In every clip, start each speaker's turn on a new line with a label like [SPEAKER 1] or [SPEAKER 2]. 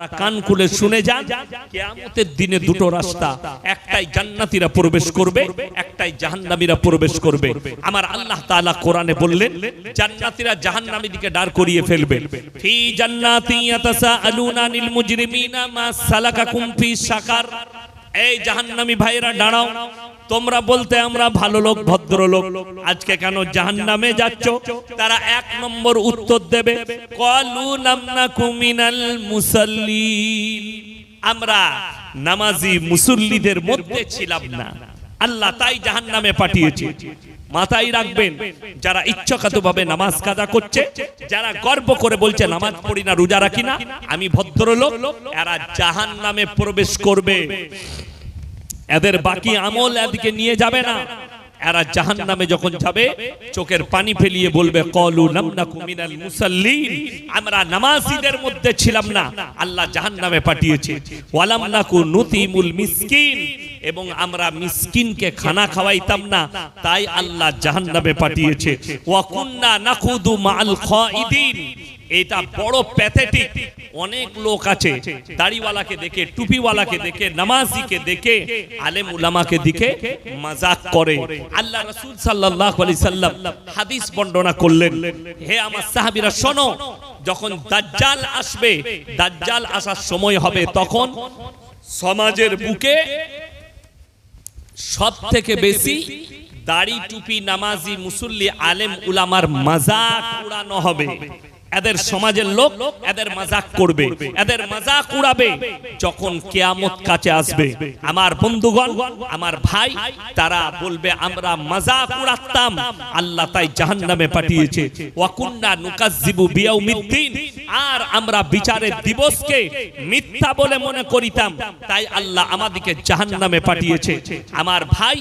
[SPEAKER 1] কান খুলে শুনে যান, কিয়ামতের দিনে দুটো রাস্তা, একটাই জান্নাতীরা প্রবেশ করবে, একটাই জাহান্নামীরা প্রবেশ করবে। আমার আল্লাহ তাআলা কোরআনে বললেন জান্নাতীরা জাহান্নামীর দিকে দাঁড় করিয়ে ফেলবে। ফি জান্নাতি ইয়াতাসাআলুনা আনিল মুজরিমিনা মা সালাকাকুম ফি সাকার। এই জাহান্নামী ভাইরা দাঁড়াও, তোমরা বলতে আমরা ভালো লোক ভদ্রলোক, আজকে কেন জাহান্নামে যাচ্ছ? তারা এক নম্বর উত্তর দেবে ক্বালু লাম নাকু মিনাল মুসাল্লিন, আমরা নামাজি মুসল্লিদের মধ্যে ছিলাম না, আল্লাহ তাই জাহান্নামে পাঠিয়েছে। মাথায় রাখবেন, যারা ইচ্ছাকৃতভাবে নামাজ কাজা করছে, যারা গর্ব করে বলছে নামাজ পড়ি না, রোজা রাখি না, আমি ভদ্রলোক, এরা জাহান্নামে প্রবেশ করবে। এদের বাকি আমল এদিকে নিয়ে যাবে না। এরা জাহান্নামে যখন যাবে চোখের পানি ফেলিয়ে বলবে ক্বালু লাম নাকু মিনাল মুসাল্লিন, আমরা নামাজীদের মধ্যে ছিলাম না, আল্লাহ জাহান্নামে পাঠিয়েছে। ওয়ালাম নাকু নুতিমুল মিসকিন, এবং আমরা মিসকিনকে খানা খাওয়াইতাম না, তাই আল্লাহ জাহান্নামে পাঠিয়েছে। ওয়া কুন্না নাখুদু মাআল খাইদিন, এটা বড় প্যাথেটিক। অনেক লোক আছে দাড়িওয়ালাকে দেখে, টুপিওয়ালাকে দেখে, নামাজিকে দেখে, আলেম উলামাকে দেখে মজাক করে। আল্লাহ রাসূল সাল্লাল্লাহু আলাইহি সাল্লাম হাদিস বর্ণনা করলেন, হে আমার সাহাবীরা শোনো, যখন দাজ্জাল আসবে, দাজ্জাল আসার সময় হবে, তখন সমাজের বুকে সবথেকে বেশি দাড়ি টুপি নামাজি মুসল্লি আলেম উলামার মজাক উড়ানো হবে। এদের সমাজের লোক এদের মজাক করবে, এদের মজাক উড়াবে। যখন কিয়ামত কাছে আসবে, আমার বন্ধুগণ, আমার ভাই, তারা বলবে আমরা মজাক উড়াতাম, আল্লাহ তাই জাহান্নামে পাঠিয়েছে। ওয়া কুন্না নুকাজ্জিবু বিয়াউমিদ্দিন, আর আমরা বিচারের দিবসকে মিথ্যা বলে মনে করিতাম, তাই আল্লাহ আমাদেরকে জাহান্নামে পাঠিয়েছে। আমার ভাই,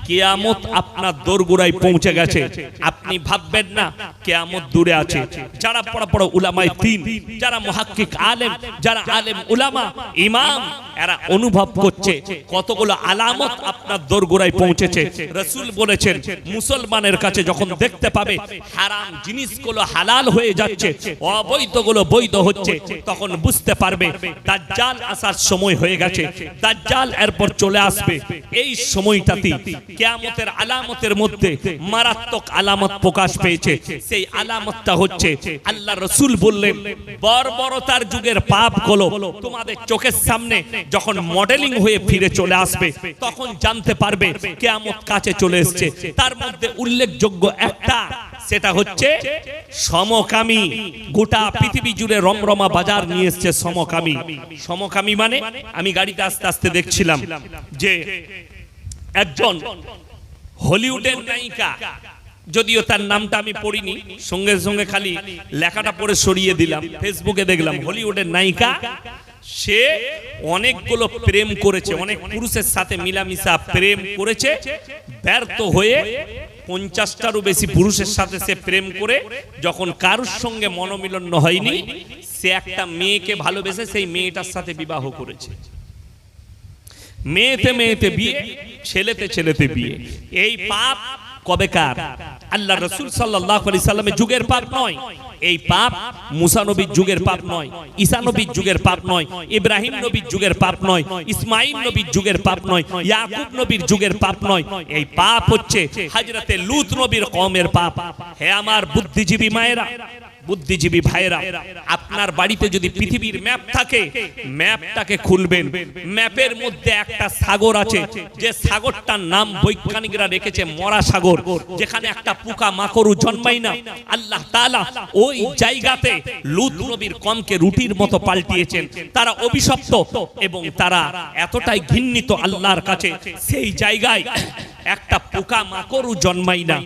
[SPEAKER 1] কিয়ামত আপনার দোরগোড়ায় পৌঁছে গেছে, আপনি ভাববেন না কিয়ামত দূরে আছে। যারা বড় বড় উলামায়ে দ্বীন, যারা মুহাক্কিক আলেম, যারা আলেম উলামা ইমাম, এরা অনুভব করছে কতগুলো আলামত আপনার দোরগোড়ায় পৌঁছেছে। রাসূল বলেছেন মুসলমানের কাছে যখন দেখতে পাবে হারাম জিনিসগুলো হালাল হয়ে যাচ্ছে, অবৈধগুলো বৈধ হচ্ছে, তখন বুঝতে পারবে দাজ্জাল আসার সময় হয়ে গেছে, দাজ্জাল এরপর চলে আসবে। এই সময়টাতে কিয়ামতের আলামতের মধ্যে মারাত্মক আলামত প্রকাশ পেয়েছে। সেই আলামতটা হচ্ছে, আল্লাহ রাসূল বললেন বর্বরতার যুগের পাপগুলো তোমাদের চোখের সামনে যখন মডেলিং হয়ে ফিরে চলে আসবে, তখন জানতে পারবে কিয়ামত কাছে চলে এসেছে। তার মধ্যে উল্লেখযোগ্য একটা, সেটা হচ্ছে সমকামী। গোটা পৃথিবী জুড়ে রমরমা বাজার নিয়ে এসেছে সমকামী। সমকামী মানে, আমি গাড়িতে আস্তে আস্তে দেখছিলাম যে একজন হলিউডের নায়িকা, যদিও তার নামটা আমি পড়িনি, সঙ্গে সঙ্গে খালি লেখাটা পড়ে সরিয়ে দিলাম, ফেসবুকে দেখলাম হলিউডের নায়িকা, সে অনেকগুলো প্রেম করেছে, অনেক পুরুষের সাথে মিলামিশা প্রেম করেছে, ব্যর্থ হয়ে 50টারও বেশি পুরুষের সাথে সে প্রেম করে যখন কারোর সঙ্গে মনোমিলন হয়নি, সে একটা মেয়েকে ভালোবেসে সেই মেয়েটার সাথে বিবাহ করেছে। মেয়েতে মেয়েতে বিয়ে, ছেলেতে ছেলেতে বিয়ে। এই পাপ কবেকার? আল্লাহ রাসূল সাল্লাল্লাহু আলাইহি সাল্লামের যুগের পাপ নয়। এই পাপ মুসা নবীর যুগের পাপ নয়, ঈসা নবীর যুগের পাপ নয়, ইব্রাহিম নবীর যুগের পাপ নয়, ইসমাঈল নবীর যুগের পাপ নয়, ইয়াকুব নবীর যুগের পাপ নয়। এই পাপ হচ্ছে হযরতে লূত নবীর কওমের পাপ। হে আমার বুদ্ধিজীবী মায়েরা, বুদ্ধিজীবী ভাইরা, আপনার বাড়িতে যদি পৃথিবীর ম্যাপ থাকে, ম্যাপটাকে খুলবেন, ম্যাপের মধ্যে একটা সাগর আছে, যে সাগরটার নাম বৈজ্ঞানিকরা রেখেছে মরা সাগর, যেখানে একটা পোকা মাকড়ও জন্মায় না। আল্লাহ তাআলা ওই জায়গাতে লূত নবীর কওমকে রুটির মতো পাল্টিয়েছেন। তারা অভিশপ্ত এবং তারা এতটাই ঘৃণিত আল্লাহর কাছে, সেই জায়গায় একটা পোকা মাকড়ও জন্মায় না।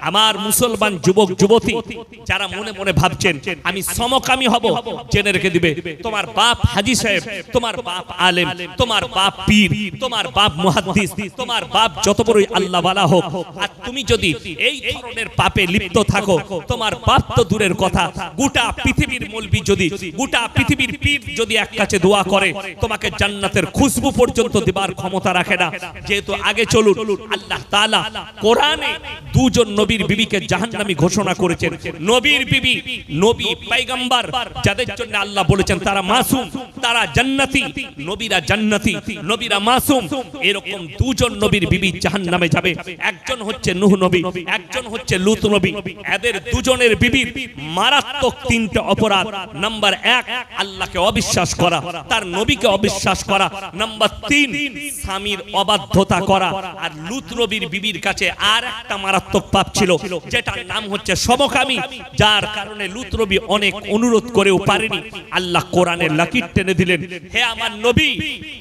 [SPEAKER 1] আমার মুসলমান যুবক যুবতী যারা মনে মনে ভাবছেন আমি সমকামী হব, জেনে রেখে দিবে, তোমার বাপ হাজী সাহেব, তোমার বাপ আলেম, তোমার বাপ পীর, তোমার বাপ মুহাদ্দিস, তোমার বাপ যত বড়ই আল্লাহওয়ালা হোক, আর তুমি যদি এই ধরনের পাপে লিপ্ত থাকো, তোমার বাপ তো দূরের কথা, গোটা পৃথিবীর মৌলবি যদি, গোটা পৃথিবীর পীর যদি এক কাছে দোয়া করে, তোমাকে জান্নাতের খুশবু পর্যন্ত দেবার ক্ষমতা রাখে না। যেহেতু আগে চলুন, আল্লাহ আল্লাহ তাআলা কোরআনে দুজন নবীর বিবিকে জাহান্নামী ঘোষণা করেছেন। নবীর বিবি, নবী পয়গম্বর যাদের জন্য আল্লাহ বলেছেন তারা মাসুম, তারা জান্নাতি, নবীরা জান্নাতি, নবীরা মাসুম। এরকম দুজন নবীর বিবি জাহান্নামে যাবে। একজন হচ্ছে নূহ নবী, একজন হচ্ছে লূত নবী। এদের দুজনের বিবির মারাত্মক তিনটে অপরাধ। নাম্বার 1, আল্লাহকে অবিশ্বাস করা, তার নবীকে অবিশ্বাস করা। নাম্বার 3, স্বামীর অবাধ্যতা করা। আর লূত নবীর বিবির কাছে আর একটা মারাত্মক পাপ ছিল, যেটার নাম হচ্ছে সমকামী, যার কারণে লূত নবী অনেক অনুরোধ করেও পারেনি। আল্লাহ কোরআনের লাকির টেনে দিলেন, হে আমার নবী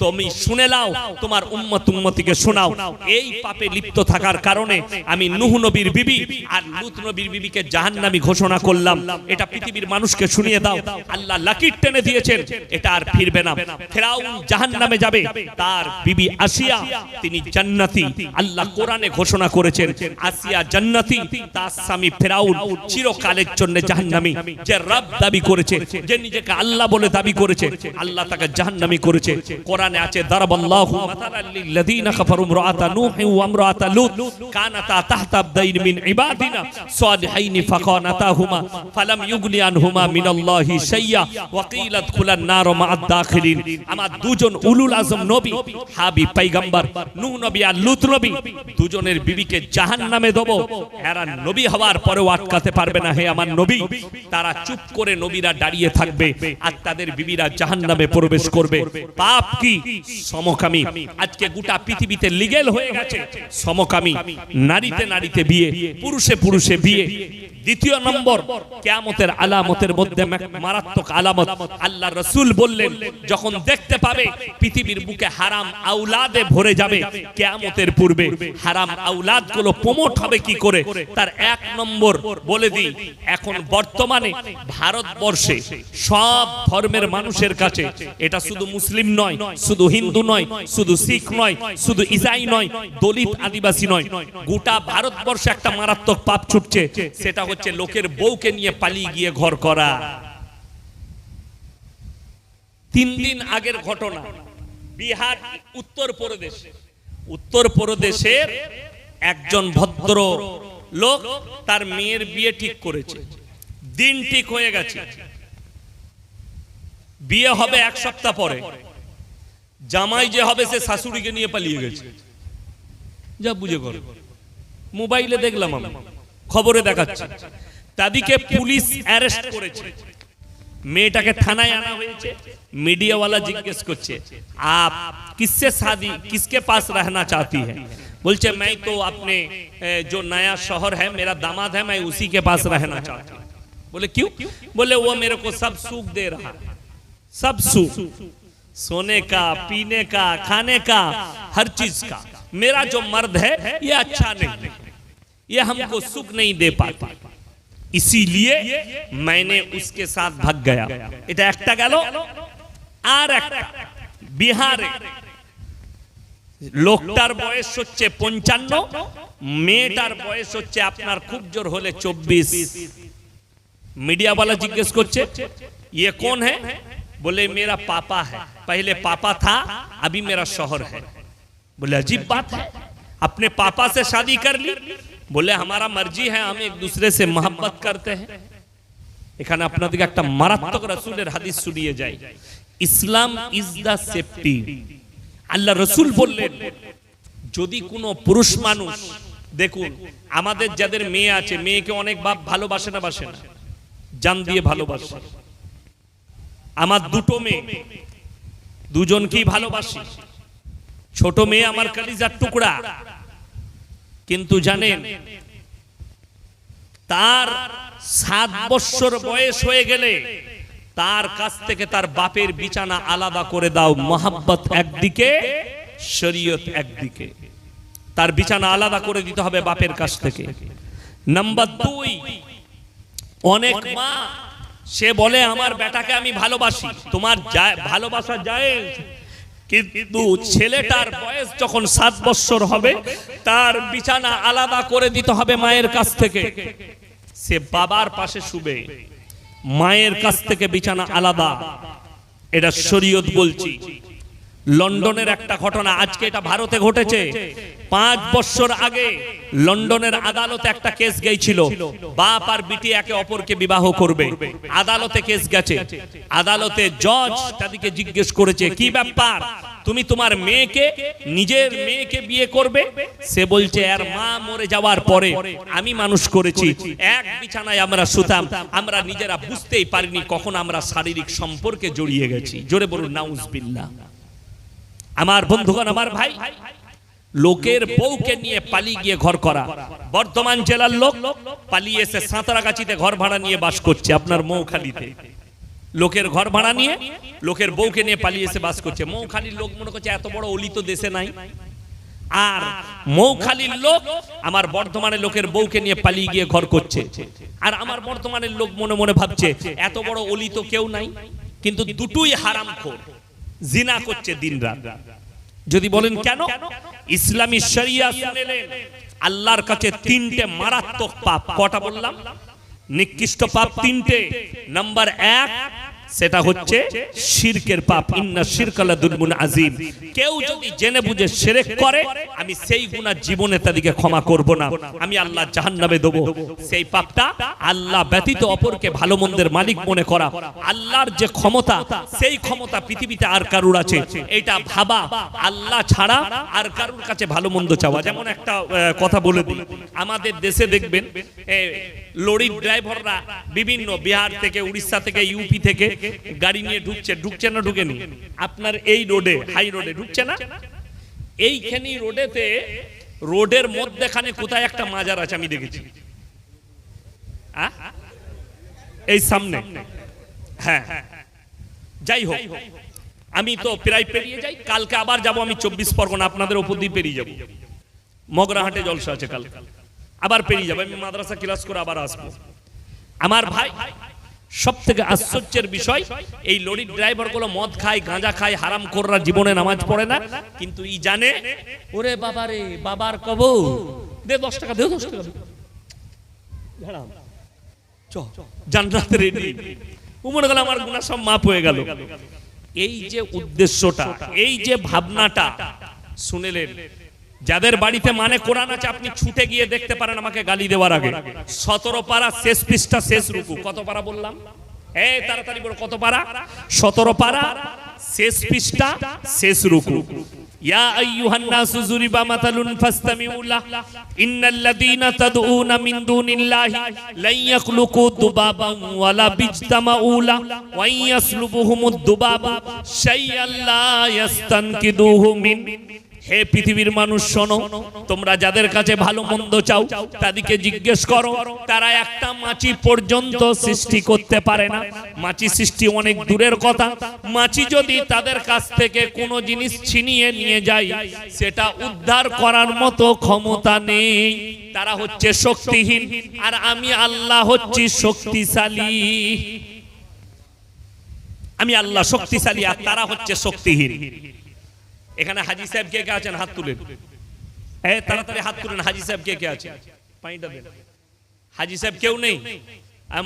[SPEAKER 1] তুমি শুনে নাও, তোমার উম্মতিকে শোনাও। এই পাপে লিপ্ত থাকার কারণে আমি নূহ নবীর বিবি আর লূত নবীর বিবিকে জাহান্নামী ঘোষণা করলাম। এটা পৃথিবীর মানুষকে শুনিয়ে দাও। আল্লাহ লাকির টেনে দিয়েছেন, এটা আর ফিরবে না। ফিরাউন জাহান্নামে যাবে, তার বিবি আসিয়া তিনি জান্নাতি। আল্লাহ কোরআনে ঘোষণা করেছেন আসিয়া জান্নাতি, তার স্বামী ফিরাউন চিরকালের জন্য জাহান্নামী। যে রব দাবি করেছে, যে নিজেকে আল্লাহ বলে দাবি করেছে, আল্লাহ তাকে জাহান্নামী করেছে। কোরআনে আছে দারাবাল্লাহু মাতালাল লিল্লাযিনা কাফারু ইমরাআতা নূহি ওয়া ইমরাআতা লূত কানাতা তাহতা আবদাইন মিন ইবাদিনা সালিহাইন ফাকানাতাহুমা ফালাম ইউগনি আনহুমা মিনাল্লাহি শাইয়্যা ওয়া কিলা দুখুলান নার মা'আদ দাখিলিন। আমার দুজন উলুল আজম নবী, হাবিব পয়গম্বর নূহ নবী আর লূত নবী, দুজনের বিবিকে জাহান্নামে দেব। এরা নবী হওয়ার পরেও আটকাতে পারবে না। হে আমার নবী, তারা চুপ করে নবীরা দাঁড়িয়ে থাকবে আর তাদের বিবিরা জাহান্নামে প্রবেশ করবে। পাপ কি? সমকামী। আজকে গোটা পৃথিবীতে লিগ্যাল হয়ে গেছে সমকামী, নারীতে নারীতে বিয়ে, পুরুষে পুরুষে বিয়ে। দ্বিতীয় নম্বর, কিয়ামতের আলামতের মধ্যে মারাত্মক আলামত। আল্লাহ রাসূল বললেন, যখন দেখতে পাবে পৃথিবীর বুকে হারাম আওলাদে ভরে যাবে, কিয়ামতের পূর্বে হারাম আওলাদগুলো প্রমোট হবে কি করে, তার 1 নম্বর বলে দিই। এখন বর্তমানে ভারতবর্ষে সব ধর্মের মানুষের কাছে, এটা শুধু মুসলিম নয়, শুধু হিন্দু নয়, শুধু শিখ নয়, শুধু ইসাই নয়, দলিত আদিবাসী নয়, গোটা ভারতবর্ষে একটা মারাত্মক পাপ ছুটছে। সেটা হচ্ছে লোকের বউকে নিয়ে পালিয়ে গিয়ে ঘর করা। 3 দিন আগের ঘটনা, বিহার উত্তর প্রদেশের একজন ভদ্র লোক তার মেয়ের বিয়ে ঠিক করেছে। দিন ঠিক হয়ে গেছে, বিয়ে হবে 1 সপ্তাহ পরে। জামাই যে হবে সে শাশুড়িকে নিয়ে পালিয়ে গেছে। যা বুঝে করো, মোবাইলে দেখলাম, আমি খবরে দেখাচ্ছে। তাদেরকে পুলিশ অ্যারেস্ট করেছে, মেয়েটাকে থানায় আনা হয়েছে। मीडिया वाला जिज्ञेस करছে, आप किससे शादी, किसके पास रहना चाहती है? बोलছে मैं तो अपने जो नया शौहर है, मेरा दामाद है, मैं उसी के पास रहना चाहती हूँ। बोले क्यों? बोले वो मेरे को सब सुख दे रहा, सब सुख, सोने का, पीने का, खाने का, हर चीज का। मेरा जो मर्द है ये अच्छा नहीं, ये हमको सुख नहीं दे पाता, इसीलिए मैंने उसके साथ भाग गया। এটা একটা গেল। আর একটা বিহারে লোকটার বয়স হচ্ছে 55, মেয়েটার বয়স হচ্ছে আপনার খুব জোর হলে 24। मीडिया वाला जिज्ञेस করছে, ये कौन है? बोले मेरा पापा है, पहले पापा था, अभी मेरा शौहर है। बोले अजीब बात है, अपने पापा से शादी कर ली? बोले हमारा मर्जी है, हम एक दूसरे से मोहब्बत करते हैं। এখানে আপনাদেরকে একটা মারাত্মক রাসূলের হাদিস শুনিয়ে যাই। ইসলাম ইজ দা সেফটি। আল্লাহ রাসূল বললেন, যদি কোনো পুরুষ মানুষ, দেখুন আমাদের যাদের মেয়ে আছে, মেয়েকে অনেক বাপ ভালোবাসে না, বাসে না, জান দিয়ে ভালোবাসে। আমার দুটো মেয়ে, দুজনকেই ভালোবাসি। ছোট মেয়ে আমার কলিজার টুকরা, কিন্তু জানেন তার 7 বছর বয়স হয়ে গেলে তার কাছ থেকে তার বাপের বিছানা আলাদা করে দাও। মোহাব্বত একদিকে, শরীয়ত একদিকে, তার বিছানা আলাদা করে দিতে হবে বাপের কাছ থেকে। নাম্বার 2, অনেক মা সে বলে আমার বেটাকে আমি ভালোবাসি, তোমার ভালোবাসা জায়েজ, কিন্তু ছেলেটার বয়স যখন 7 বছর হবে তার বিছানা আলাদা করে দিতে হবে মায়ের কাছ থেকে। সে বাবার পাশে শুবে, মায়ের কাছ থেকে বিছানা আলাদা। এটা শরীয়ত বলছি। লন্ডনের একটা ঘটনা, আজকে এটা ভারতে ঘটেছে। 5 বছর আগে লন্ডনের আদালতে একটা কেস গিয়েছিল, বাপ আর বিটি একে অপরকে বিবাহ করবে। আদালতে কেস গেছে, আদালতে জজ তাদেরকে জিজ্ঞেস করেছে কি ব্যাপার, তুমি তোমার মেয়েকে, নিজের মেয়েকে বিয়ে করবে? সে বলছে এর মা মরে যাওয়ার পরে আমি মানুষ করেছি, এক বিছানায় আমরা শুতাম, আমরা নিজেরা বুঝতেই পারিনি কখন আমরা শারীরিক সম্পর্কে জড়িয়ে গেছি। জোরে বলুন নাউজুবিল্লাহ। আমার বন্ধুগণ, আমার ভাই, লোকের বউকে নিয়ে পালিয়ে গিয়ে ঘর করা। বর্ধমান জেলার লোক পালিয়ে এসে সাঁতরাগাছিতে ঘর ভাড়া নিয়ে বাস করছে, আপনার মৌখালীতে। লোকের ঘর ভাড়া নিয়ে লোকের বউকে নিয়ে পালিয়ে এসে বাস করছে। মৌখালীর লোক মনে করছে এত বড় অলি তো দেশে নাই। আর মৌখালীর লোক আমার বর্ধমানের লোকের বউকে নিয়ে পালিয়ে গিয়ে ঘর করছে। আর আমার বর্ধমানের লোক মনে মনে ভাবছে এত বড় অলি তো কেউ নাই। কিন্তু দুটোই হারামখোর, জিনা করছে দিনরাত। যদি বলেন কেন, ইসলামী শরিয়া শুনেলেন আল্লাহর কাছে 3টে মারাত্মক পাপ। কটা বললাম? নিকৃষ্ট পাপ 3টে। নাম্বার 1 সেটা হচ্ছে শিরকের পাপ। ইন্না শিরকা লাযুলমুন আযীম। কেউ যদি জেনে বুঝে শিরক করে, আমি সেই গুনাহ জীবনে তাদেরকে ক্ষমা করব না, আমি আল্লাহ জাহান্নামে দেব। সেই পাপটা আল্লাহ ব্যতীত অপরকে ভালো মন্দের মালিক মনে করা। আল্লাহর যে ক্ষমতা, সেই ক্ষমতা পৃথিবীতে আর কারুর আছে এটা ভাবা, আল্লাহ ছাড়া আর কারুর কাছে ভালো মন্দ চাওয়া। যেমন একটা কথা বলে দিই, আমাদের দেশে দেখবেন লরির ড্রাইভাররা বিভিন্ন বিহার থেকে, উড়িষ্যা থেকে, ইউপি থেকে গাড়ি নিয়ে ঢুকছে না ঢুকেনি? আপনার এই রোডে, হাই রোডে ঢুকছে না? এইখানে রোডেতে, রোডের মধ্যখানে কোথায় একটা মাজার আছে আমি দেখেছি, এই সামনে। হ্যাঁ, যাই হোক, আমি তো প্রায় পেরিয়ে যাই। কালকে আবার যাব আমি 24 পরগনা, আপনাদের উপর দিয়ে পেরিয়ে যাব। মগরাহাটে জলসা আছে কাল, আবার পেরিয়ে যাবো। আমি মাদ্রাসা ক্লাস করে আবার আসবো। আমার ভাই, সব থেকে আশ্চর্যের বিষয়, এই লরির ড্রাইভার গুলো মদ খায়, গাঁজা খায়, হারামখোররা জীবনে নামাজ পড়ে না, কিন্তু ই জানে ওরে বাবা রে, বাবার কবর দে 10 টাকা, দে 10 টাকা, জান্নাতে রেডি। মনে গেল আমার গুনাহ সব মাফ হয়ে গেল। এই যে উদ্দেশ্যটা, এই যে ভাবনাটা শুনেলেন, যাদের বাড়িতে মানে কোরআন আছে আপনি ছুটে গিয়ে দেখতে পারেন আমাকে গালি দেওয়ার আগে। 17 পারা শেষ পৃষ্ঠা শেষ রুকু। কত পারা বললাম? এই তাড়াতাড়ি বলো, কত পারা? 17 পারা শেষ পৃষ্ঠা শেষ রুকু। ইয়া আইয়ুহান নাসু যুরিবা মাতালুন ফাসতামিউ লাহ ইন্নাল্লাযীনা তাদউনা মিন দুনিল্লাহি লা ইয়াখলুকু দুবাবান ওয়ালা বিজতামাউ লাহ ওয়া ইয়াসলুবুহুমুদ দুবাবা শাইআন লা ইয়াস্তানকিদুহু মিন। হে পৃথিবীর মানুষ শোনো, তোমরা যাদের কাছে ভালো মন্দ চাও তাদেরকে জিজ্ঞেস করো, তারা একটা মাছি পর্যন্ত সৃষ্টি করতে পারে না। মাছি সৃষ্টি অনেক দূরের কথা, মাছি যদি তাদের কাছ থেকে কোনো জিনিস ছিনিয়ে নিয়ে যায় সেটা উদ্ধার করার মতো ক্ষমতা নেই। তারা হচ্ছে শক্তিহীন, আর আমি আল্লাহ হচ্ছি শক্তিশালী। আমি আল্লাহ শক্তিশালী আর তারা হচ্ছে শক্তিহীন। এখানে হাজী সাহেব কে কে আছেন? হাত তুলেন, তাড়াতাড়ি হাত তুলেন। হাজী সাহেব কে কে আছে? পানিটা দেন। হাজী সাহেব কেউ নেই?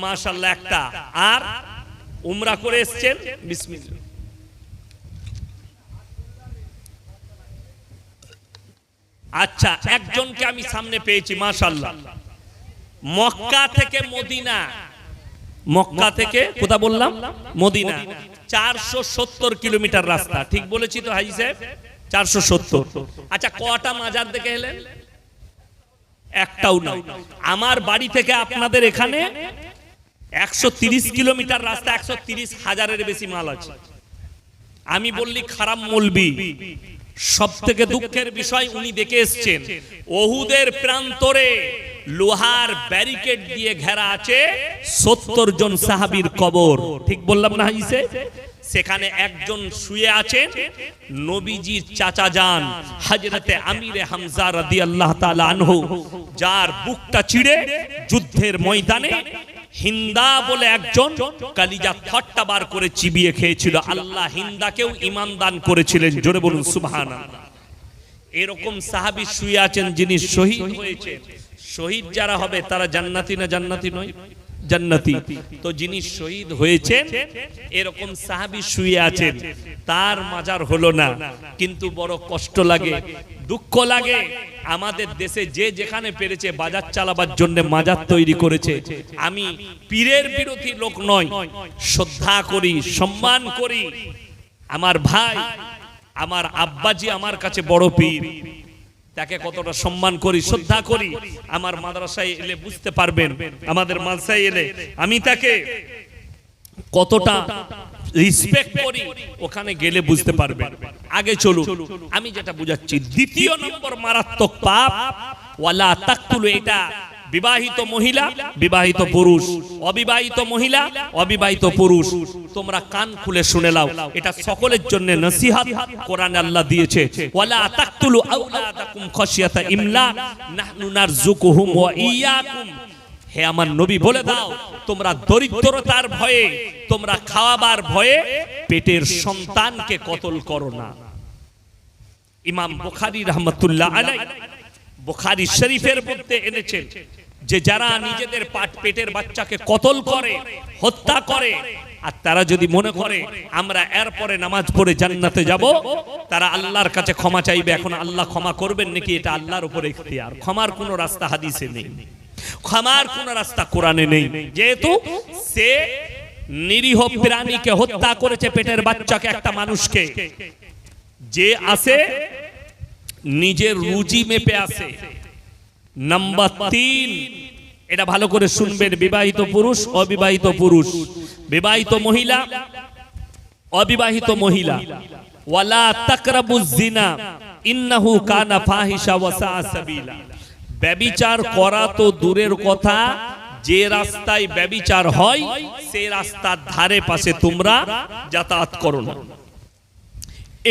[SPEAKER 1] মাশাআল্লাহ একটা। আর উমরা করে এসেছেন? বিসমিল্লাহ। আচ্ছা, একজনকে আমি সামনে পেয়েছি মাশাআল্লাহ। মক্কা থেকে মদিনা, মক্কা থেকে কোথা বললাম? মদিনা। 470 কিলোমিটার রাস্তা। ঠিক বলেছি তো হাজী সাহেব? 470। আচ্ছা, কটা মাজার দেখে এলেন? একটাও নাই। আমার বাড়ি থেকে আপনাদের এখানে 130 কিলোমিটার রাস্তা, 130,000-এর বেশি মাল আছে। আমি বললি খারাপ মৌলবি। সব থেকে দুঃখের বিষয়, উনি দেখে এসছেন ওহুদের প্রান্তরে লোহার ব্যারিকেড দিয়ে ঘেরা আছে 70 জন সাহাবীর কবর। ঠিক বললাম না হাজী সাহেব? সেখানে একজন শুয়ে আছেন নবীজির চাচা যান হযরতে আমিরে হামজা রাদিয়াল্লাহু তাআলা আনহু, যার বুকটা চিড়ে যুদ্ধের ময়দানে হিন্দা বলে একজন কালিজা খট্টা বার করে চিবিয়ে খেয়েছিল। আল্লাহ হিন্দাকেও ঈমান দান করেছিলেন। জোরে বলুন সুবহানাল্লাহ। এরকম সাহাবী শুয়ে আছেন যিনি শহীদ হয়েছে। শহীদ যারা হবে তারা জান্নাতি না জান্নাতি নয়? জান্নাতি। তো যিনি শহীদ হয়েছেন এরকম সাহাবী শুয়ে আছেন, তার মাজার হলো না, কিন্তু বড় কষ্ট লাগে, দুঃখ লাগে। আমাদের দেশে যে যেখানে পেরেছে বাজার চালাবার জন্য মাজার তৈরি করেছে। আমি পীরের বিরোধী লোক নয়, শ্রদ্ধা করি, সম্মান করি। আমার ভাই, আমার আব্বাজি আমার কাছে বড় পীর, তাকে কতটা সম্মান করি, শ্রদ্ধা করি। আমার মাদ্রাসায় এলে বুঝতে পারবেন, আমাদের মাদ্রাসায় এলে আমি তাকে কতটা রেসপেক্ট করি, ওখানে গেলে বুঝতে পারবেন। আগে চলুন, আমি যেটা বুঝাচ্ছি, দ্বিতীয় নম্বর মারাত্মক পাপ ওয়ালা তাকতুলু, এটা বিবাহিত মহিলা, বিবাহিত পুরুষ, অবিবাহিত মহিলা, অবিবাহিত পুরুষ, তোমরা কান খুলে শুনে নাও, এটা সকলের জন্য নসিহত কোরআনে আল্লাহ দিয়েছে। ওয়ালা তাকতুলু আওলাদাকুম খাশিয়াতা ইমলাক নাহনু নারযুকুহুম ওয়া ইয়াকুম। হে আমার নবী, বলে দাও, তোমরা দরিদ্রতার ভয়ে, তোমরা খাওয়াবার ভয়ে পেটের সন্তানকে কতল করো না। ইমাম বুখারী রাহমাতুল্লাহ আলাইহি বুখারী শরীফের মধ্যে এনেছেন যে যারা নিজেদের পেটের বাচ্চাকে কতল করে, হত্যা করে, আর তারা যদি মনে করে আমরা এরপরে নামাজ পড়ে জান্নাতে যাব, তারা আল্লাহর কাছে ক্ষমা চাইবে। এখন আল্লাহ ক্ষমা করবেন নাকি, এটা আল্লাহর উপর ইখতিয়ার। ক্ষমার কোনো রাস্তা হাদিসে নেই, ক্ষমার কোনো রাস্তা কোরআনে নেই, যেহেতু সে নিরীহ প্রাণীকে হত্যা করেছে, পেটের বাচ্চাকে, একটা মানুষকে। যে আসে নিজের রুজি মেপে আসে। নাম্বার 3, এটা ভালো করে শুনবেন, বিবাহিত পুরুষ, অবিবাহিত পুরুষ, বিবাহিত মহিলা, অবিবাহিত মহিলা। ওয়ালা তাকরাবুজ জিনা ইন্নাহু কানা ফাহিশা ওয়া সাআ সাবিলা। ব্যভিচার করা তো দূরের কথা, যে রাস্তায় ব্যভিচার হয় সেই রাস্তার ধারে পাশে তোমরা যাতায়াত করো না।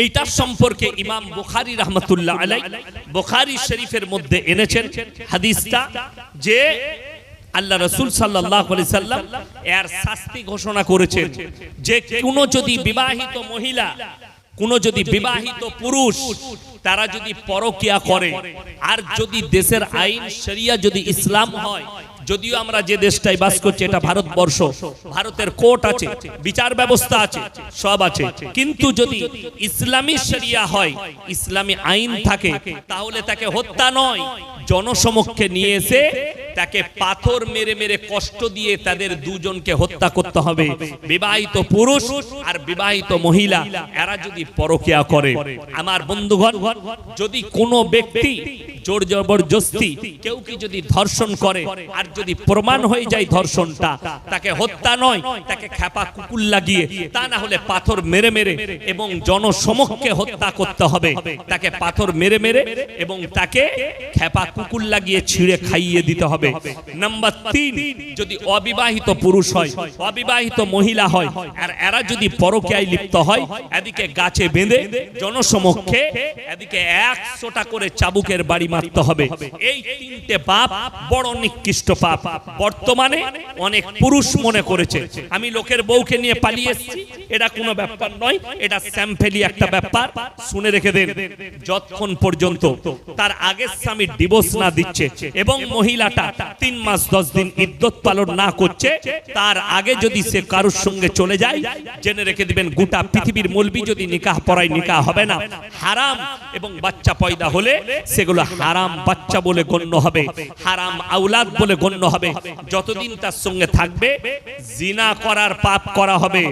[SPEAKER 1] এইটা সম্পর্কে ইমাম বুখারী রাহমাতুল্লাহ আলাইহি বুখারী শরীফের মধ্যে এনেছেন হাদিসটা, যে আল্লাহ রাসূল সাল্লাল্লাহু আলাইহি সাল্লাম এর শাস্তি ঘোষণা করেছেন যে কোনো যদি বিবাহিত মহিলা, কোনো যদি বিবাহিত পুরুষ, তারা যদি পরকিয়া করে, আর যদি দেশের আইন শরিয়া যদি ইসলাম হয়, যদিও আমরা যে দেশটায় বাস করছি এটা ভারতবর্ষ, ভারতের কোর্ট আছে, বিচার ব্যবস্থা আছে, সব আছে, কিন্তু যদি ইসলামী শরিয়া হয়, ইসলামী আইন থাকে, তাহলে তাকে হত্যা নয়, জনসমক্ষে নিয়ে এসে তাকে পাথর মেরে মেরে কষ্ট দিয়ে তাদের দুজনকে হত্যা করতে হবে। বিবাহিত পুরুষ আর বিবাহিত মহিলা এরা যদি পরকিয়া করে, আমার বন্ধুগণ, যদি কোনো ব্যক্তি জোর জবরদস্তি কেউ কি যদি ধর্ষণ করে, আর যদি প্রমাণ হয়ে যায় ধর্ষণটা, তাকে হত্যা নয়, তাকে খেপা কুকুর লাগিয়ে, তা না হলে পাথর মেরে মেরে এবং জনসমক্ষে হত্যা করতে হবে। তাকে পাথর মেরে মেরে এবং তাকে খেপা কুকুর লাগিয়ে ছিঁড়ে খাইয়ে দিতে হবে। নাম্বার 3, যদি অবিবাহিত পুরুষ হয়, অবিবাহিত মহিলা হয়, আর এরা যদি পরকীয়ায় লিপ্ত হয়, এদিকে গাছে বেঁধে জনসমক্ষে এদিকে 100টা করে চাবুকের বাড়ি মারতে হবে। এই 3টে পাপ বড় নিকৃষ্ট পাপ। বর্তমানে অনেক পুরুষ মনে করেছে আমি লোকের বউকে নিয়ে পালিয়ে এসেছি, এটা কোনো ব্যাপার নয়, এটা স্যাম্পেলি একটা ব্যাপার। শুনে রেখে দেন, যতক্ষণ পর্যন্ত তার আগের স্বামী ডিভোর্স না দিচ্ছে এবং মহিলাটা 3 মাস 10 দিন ইদ্যত পালন না করছে, তার আগে যদি সে কারোর সঙ্গে চলে যায়, জেনে রেখে দিবেন গোটা পৃথিবীর মৌলবি যদি নিকাহ পড়ায়, নিকাহ হবে না, হারাম। এবং বাচ্চা পয়দা হলে সেগুলো হারাম বাচ্চা বলে গণ্য হবে, হারাম আওলাদ বলে গণ্য হবে। যতদিন তার সঙ্গে থাকবে জিনা করার পাপ করা হবে।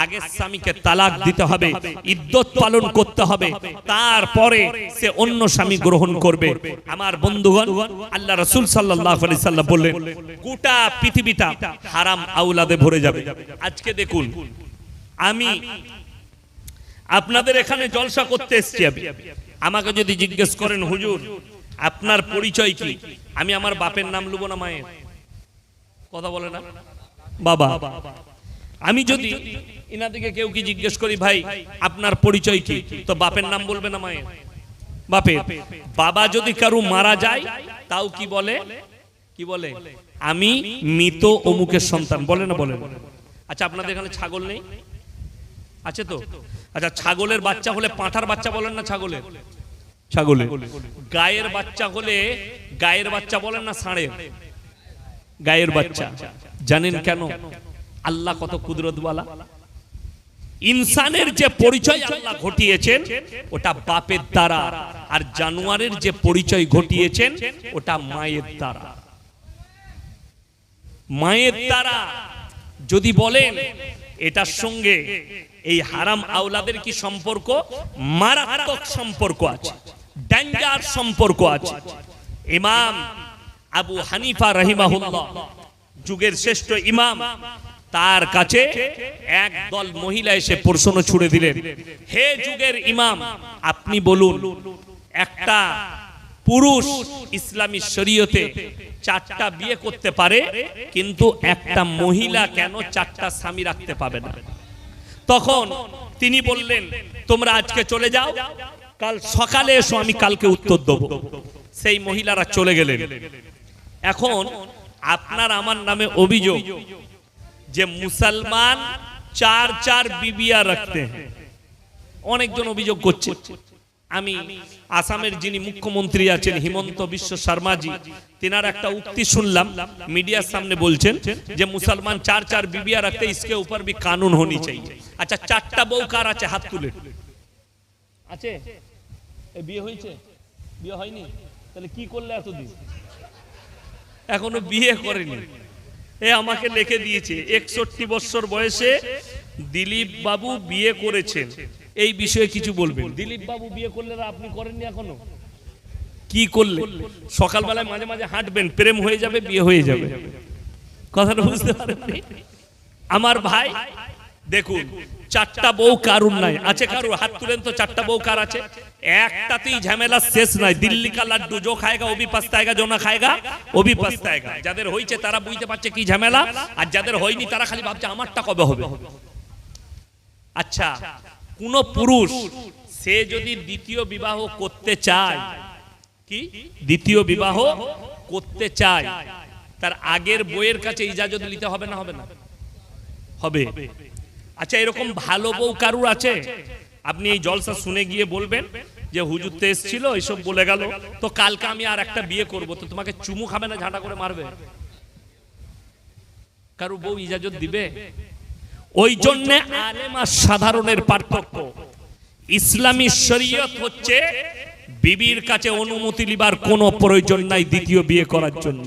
[SPEAKER 1] আগের স্বামীকে তালাক দিতে হবে, ইদ্যত পালন করতে হবে, তারপরে সে অন্য স্বামী গ্রহণ করবে। আমার বন্ধুগণ, আল্লাহ রাসূল সাল্লাল্লাহু আলাইহি সাল্লাম বললেন গোটা পৃথিবীটা হারাম আওলাদে ভরে যাবে। আজকে দেখুন, আমি আপনাদের এখানে জলসা করতে এসেছি, আমাকে যদি জিজ্ঞেস করেন হুজুর আপনার পরিচয় কি, আমি আমার বাপের নাম লুবো না মায়ের? কথা বলে না বাবা। আমি যদি ইনাদিকে কেউ কি জিজ্ঞেস করি ভাই আপনার পরিচয় কি, তো বাপের নাম বলবে না মায়ের? বাপের। বাবা যদি কারো মারা যায় তাও কি বলে? কি বলে? আমি মৃত অমুকের সন্তান, বলে না? বলে। আচ্ছা, আপনাদের এখানে ছাগল নেই? আছে তো? আচ্ছা, ছাগলের বাচ্চা হলে পাঁঠার বাচ্চা বলেন না ছাগলের? ছাগলের। গায়ের বাচ্চা হলে গায়ের বাচ্চা বলেন না ষাঁড়ের? গায়ের বাচ্চা। জানেন কেন? আল্লাহ কত কুদরতওয়ালা। ইনসানের যে পরিচয় আল্লাহ ঘটিয়েছেন ওটা বাপের দ্বারা, আর জানোয়ারের যে পরিচয় ঘটিয়েছেন ওটা মায়ের দ্বারা। মায়ের দ্বারা যদি বলেন এটার সঙ্গে এই হারাম আওলাদের কি সম্পর্ক? মারাত্মক সম্পর্ক আছে, ডেঞ্জার সম্পর্ক আছে। ইমাম আবু হানিফা রাহিমাহুল্লাহ, যুগের শ্রেষ্ঠ ইমাম, তার কাছে একদল মহিলা এসে প্রশ্ন ছুড়ে দিলেন, হে যুগের ইমাম, আপনি বলুন একটা পুরুষ ইসলামী শরীয়তে 4টা বিয়ে করতে পারে, কিন্তু একটা মহিলা কেন 4টা স্বামী রাখতে পাবে না? তখন তিনি বললেন, তোমরা আজকে চলে যাও, কাল সকালে এসো, আমি কালকে উত্তর দেব। সেই মহিলারা চলে গেলেন। এখন আপনার আমার নামে অভিযোগ যে মুসলমান 4 বিবিয়া রাখতে हैं। অনেকজন অভিযোগ করছে। আমি আসামের যিনি মুখ্যমন্ত্রী আছেন হিমন্ত বিশ্ব শর্মাজি, তিনার একটা উক্তি শুনলাম মিডিয়ার সামনে, বলছেন যে মুসলমান 4 বিবিয়া রাখতে, इसके ऊपर भी कानून होनी चाहिए। আচ্ছা, 4টা বউ কার আছে? হাত তুলে। আছে? বিয়ে হয়েছে? বিয়ে হয়নি? তাহলে কি করলে এতদিন? এখনো বিয়ে করেনি। এ আমাকে লিখে দিয়েছে 61 বছর বয়সে দিলীপ বাবু বিয়ে করেছেন, এই বিষয়ে কিছু বলবেন। দিলীপ বাবু বিয়ে করলে আপনি করেননি এখনো? কি করলে? সকালবেলায় মাঝে মাঝে হাঁটবেন, প্রেম হয়ে যাবে, বিয়ে হয়ে যাবে। কথাটা বুঝতে পারেননি? আমার ভাই দেখুন, 4টা বউ কারুর নাই। আছে কারুর? হাত তুলেন তো। 4টা বউ কার আছে? একটাতেই ঝামেলা শেষ নাই। দিল্লি কা লাড্ডু, जो खाएगा वो भी पछताएगा, जो ना खाएगा वो भी पछताएगा। যাদের হইছে তারা বুঝতে পারছে কি ঝামেলা, আর যাদের হয়নি তারা খালি ভাবছে আমারটা কবে হবে। আচ্ছা, কোন পুরুষ সে যদি দ্বিতীয় বিবাহ করতে চায়, কি দ্বিতীয় বিবাহ করতে চায়, তার আগের বউয়ের কাছে ইজাজত নিতে হবে না? হবে না? হবে। আচ্ছা, এরকম ভালো বউ কারুর আছে? আপনি এই জলসা শুনে গিয়ে বলবেন যে হুজুর তো এসেছিল, এইসব বলে গেল, তো কালকে আমি আর একটা বিয়ে করব, তো তোমাকে চুমু খাবে না, ঝাঁটা করে মারবে? কারু বউ ইজাজত দিবে? ওই জন্য আলেম আর সাধারণের পার্থক্য। ইসলামী শরীয়ত হচ্ছে বিবির কাছে অনুমতি লিবার কোনো প্রয়োজন নাই দ্বিতীয় বিয়ে করার জন্য।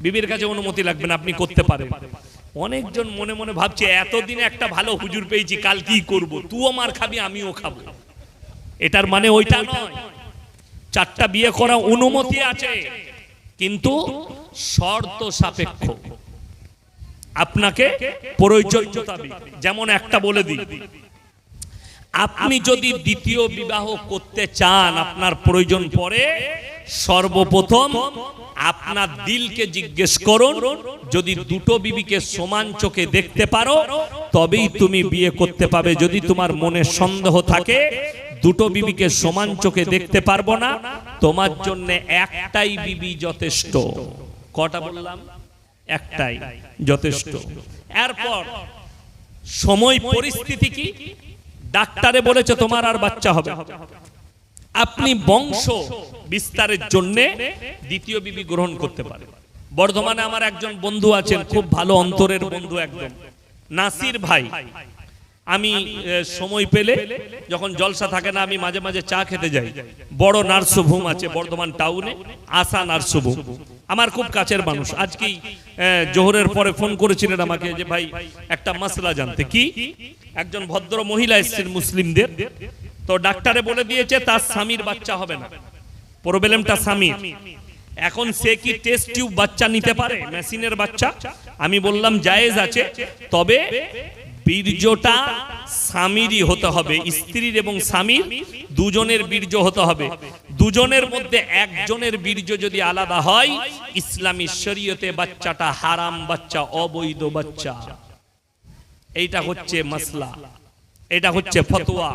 [SPEAKER 1] বিবির কাছে অনুমতি লাগবে না, আপনি করতে পারেন। অনেকজন মনে মনে ভাবছে এতদিনে একটা ভালো হুজুর পেয়েছি, কাল কি করব? তুইও মার খাবি, আমিও খাবো। এটার মানে ওইটা নয়। 4টা বিয়ে করা অনুমতি আছে, কিন্তু শর্ত সাপেক্ষ। আপনাকে প্রয়োজন মোতাবেক। যেমন একটা বলে দিই, আপনি যদি দ্বিতীয় বিবাহ করতে চান, আপনার প্রয়োজন পড়ে, সর্বপ্রথম আপনার দিলকে জিজ্ঞেস করুন, যদি দুটো বিবিকে সমান চোখে দেখতে পারো তবেই তুমি বিয়ে করতে পাবে। যদি তোমার মনে সন্দেহ থাকে দুটো বিবিকে সমান চোখে দেখতে পারবো না, তোমার জন্য একটাই বিবি যথেষ্ট। কটা বললাম? একটাই যথেষ্ট। এরপর সময় পরিস্থিতি কি? ডাক্তারে বলেছে তোমার আর বাচ্চা হবে, আপনি বংশ বিস্তারের জন্য দ্বিতীয় বিবি গ্রহণ করতে পারেন। বর্ধমানে আমার একজন বন্ধু আছেন, খুব ভালো অন্তরের বন্ধু, একদম নাসির ভাই। আমি সময় পেলে, যখন জলসা থাকে না, আমি মাঝে মাঝে চা খেতে যাই। বড় নার্সিংহোম আছে বর্ধমান টাউনে, আশা নার্সিংহোম। আমার খুব কাছের মানুষ। আজকেই জোহরের পরে ফোন করেছিলেন আমাকে যে ভাই একটা মাসলা জানতে। কি? একজন ভদ্র মহিলা এসেছেন মুসলিমদের, তো ডাক্তারে বলে দিয়েছে তার স্বামীর বাচ্চা হবে না, প্রবলেমটা স্বামীর। এখন সে কি টেস্ট টিউব বাচ্চা নিতে পারে, মেশিনের বাচ্চা? আমি বললাম জায়েজ আছে, তবে বীর্যটা স্বামীরই হতে হবে, স্ত্রীর এবং স্বামীর দুজনের বীর্য হতে হবে। দুজনের মধ্যে একজনের বীর্য যদি আলাদা হয়, ইসলামী শরীয়তে বাচ্চাটা হারাম বাচ্চা, অবৈধ বাচ্চা। এইটা হচ্ছে মাসলা, এটা হচ্ছে ফতোয়া।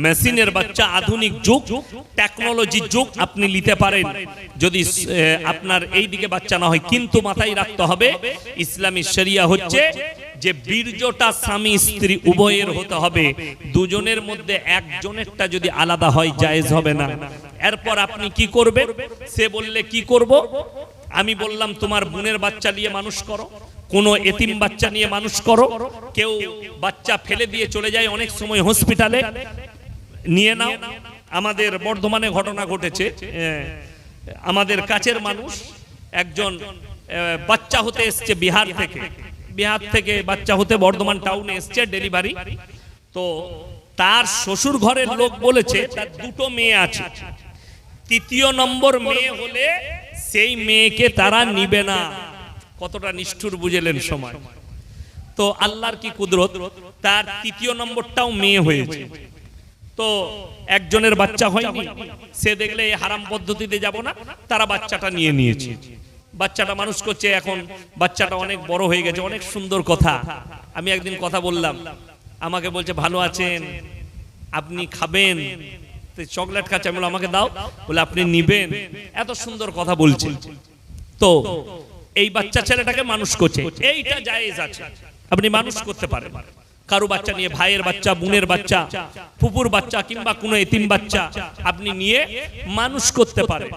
[SPEAKER 1] মেশিনের বাচ্চা আধুনিক যুগ, টেকনোলজি যুগ, আপনি নিতে পারেন যদি আপনার এই দিকে বাচ্চা না হয়। কিন্তু মাথায় রাখতে হবে ইসলামী শরিয়া হচ্ছে যে বীর্যটা স্বামী স্ত্রী উভয়ের হতে হবে, দুজনের মধ্যে একজনেরটা যদি আলাদা হয় জায়েজ হবে না। এরপর আপনি কি করবেন? সে বললে কি করব? আমি বললাম তোমার বোনের বাচ্চা নিয়ে মানুষ করো, কোনো এতিম বাচ্চা নিয়ে মানুষ করো, কেউ বাচ্চা ফেলে দিয়ে চলে যায় অনেক সময় হসপিটালে, নিয়ে নাও। আমাদের বর্ধমানে ঘটনা ঘটেছে, আমাদের কাছের মানুষ একজন বাচ্চা হতে এসছে বিহার থেকে বাচ্চা হতে বর্ধমান টাউনে এসছে ডেলিভারি। তো তার শ্বশুর ঘরের লোক বলেছে তার দুটো মেয়ে আছে, তৃতীয় নম্বর মেয়ে হলে সেই মেয়েকে তারা নিবে না। কতটা নিষ্ঠুর বুঝলেন সময়। তো আল্লাহর কি কুদরত, তার তৃতীয় নম্বরটাও মেয়ে হয়েছে। তো একজনের বাচ্চা হয়নি, সে দেখলে এই হারাম পদ্ধতিতে যাব না, তারা বাচ্চাটা নিয়ে নিয়েছে। বাচ্চাটা মানুষ করছে, এখন বাচ্চাটা অনেক বড় হয়ে গেছে, অনেক সুন্দর কথা। আমি একদিন কথা বললাম, আমাকে বলছে ভালো আছেন, আপনি খাবেন, চকলেট খাচ্ছে, আমি বললাম আমাকে দাও, বলে আপনি নিবেন, এত সুন্দর কথা বলছে। তো এই বাচ্চা ছেলেটাকে মানুষ করছে, এইটা জায়েজ আছে, আপনি মানুষ করতে পারেন। কারো বাচ্চা নিয়ে, ভাইয়ের বাচ্চা, বোনের বাচ্চা, ফুপুর বাচ্চা কিংবা কোনো এতিম বাচ্চা আপনি নিয়ে মানুষ করতে পারেন।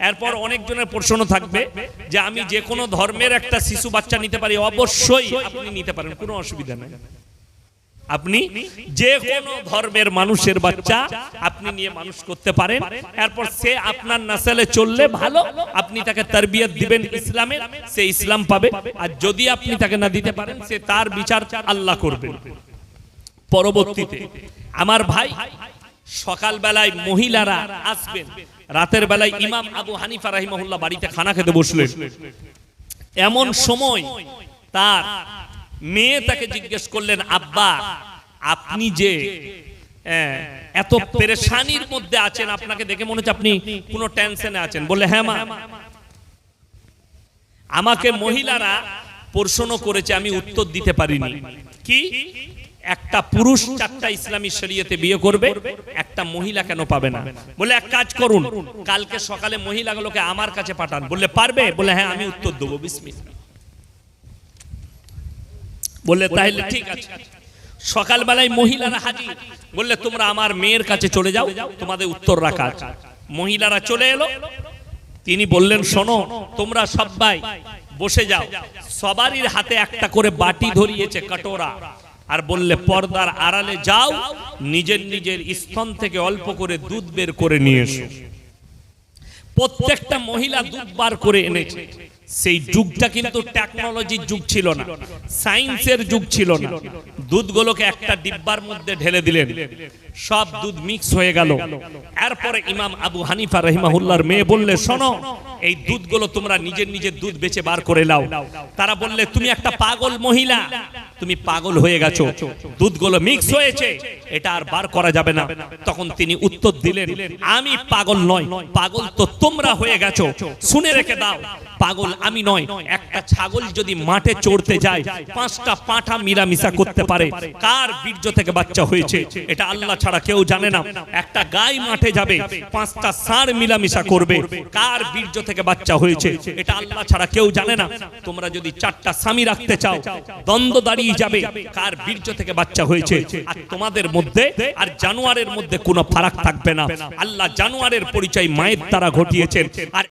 [SPEAKER 1] এরপর অনেকজনের প্রশ্ন থাকবে যে আমি যে কোনো ধর্মের একটা শিশু বাচ্চা নিতে পারি, অবশ্যই আপনি নিতে পারেন, কোনো অসুবিধা নেই। আপনি যে কোনো ধর্মের মানুষের বাচ্চা আপনি নিয়ে মানুষ করতে পারেন। এরপর সে আপনার নাসলে চললে ভালো, আপনি তাকে তারবিয়ত দিবেন ইসলামের, সে ইসলাম পাবে। আর যদি আপনি তাকে না দিতে পারেন, সে তার বিচার আল্লাহ করবেন। পরবর্তীতে আমার ভাই, সকাল বেলায় মহিলারা আসবেন, রাতের বেলায় ইমাম আবু হানিফা রাহিমাহুল্লাহ বাড়িতে খানা খেতে বসলেন। এমন সময় তার মেয়ে তাকে জিজ্ঞেস করলেন, আব্বা আপনি যে এত পেরেশানির মধ্যে আছেন, আপনাকে দেখে মনে হচ্ছে আপনি কোনো টেনশনে আছেন। বলে হ্যাঁ মা, আমাকে মহিলারা প্রশ্ন করেছে, আমি উত্তর দিতে পারিনি। কি, একটা পুরুষ 4টা ইসলামী শরীয়তে বিয়ে করবে, একটা মহিলা কেন পাবে না? বলে এক কাজ করুন, কালকে সকালে মহিলাগুলোকে আমার কাছে পাঠান। বললে পারবে? বলে হ্যাঁ আমি উত্তর দেবো, বিসমিল্লাহ। বললে তাহলে ঠিক আছে। সকালবেলায় মহিলারা হাজির, বললে তোমরা আমার মেয়ের কাছে চলে যাও, তোমাদের উত্তর রাখা আছে। মহিলারা চলে এলো, তিনি বললেন শোনো, তোমরা সবাই বসে যাও। সবারই হাতে একটা করে বাটি ধরিয়েছে, কাটোরা, আর বললে পর্দার আড়ালে যাও, নিজের নিজের স্তন থেকে অল্প করে দুধ বের করে নিয়ে এসো। প্রত্যেকটা মহিলা দুধ বার করে এনেছে। সেই যুগটা কিন্তু টেকনোলজির যুগ ছিল না, সায়েন্সের যুগ ছিল না। দুধগুলোকে একটা ডিব্বার মধ্যে ঢেলে দিলেন, সব দুধ মিক্স হয়ে গেল। এরপরে ইমাম আবু হানিফা রাহিমাহুল্লাহর মেয়ে বললে শোনো, এই দুধগুলো তোমরা নিজের নিজের দুধ বেচে বার করে নাও। তারা বললে তুমি একটা পাগল মহিলা, তুমি পাগল হয়ে গেছো, দুধগুলো মিক্স হয়েছে, এটা আর বার করা যাবে না। তখন তিনি উত্তর দিলেন, আমি পাগল নয়, পাগল তো তোমরা হয়ে গেছো। শুনে রেখে দাও, পাগল আমি নয়। একটা ছাগল যদি মাঠে চড়তে যায়, 5টা পাঁঠা মিলামিশা করতে পারে, কার বীর্য থেকে বাচ্চা হয়েছে এটা আল্লাহ ছাড়া কেউ জানে না। একটা গাই মাঠে যাবে, 5টা ষাঁড় মিলামিশা করবে, কার বীর্য থেকে বাচ্চা হয়েছে এটা আল্লাহ ছাড়া কেউ জানে না। তোমরা যদি 4টা স্বামী রাখতে চাও, দ্বন্দ্ব দাঁড়িয়ে যাবে, কার বীর্য থেকে বাচ্চা হয়েছে। আর তোমাদের মধ্যে আর জানোয়ারের মধ্যে কোনো ফারাক থাকবে না। আল্লাহ জানোয়ারের পরিচয় মায়ের দ্বারা ঘটিয়েছেন, আর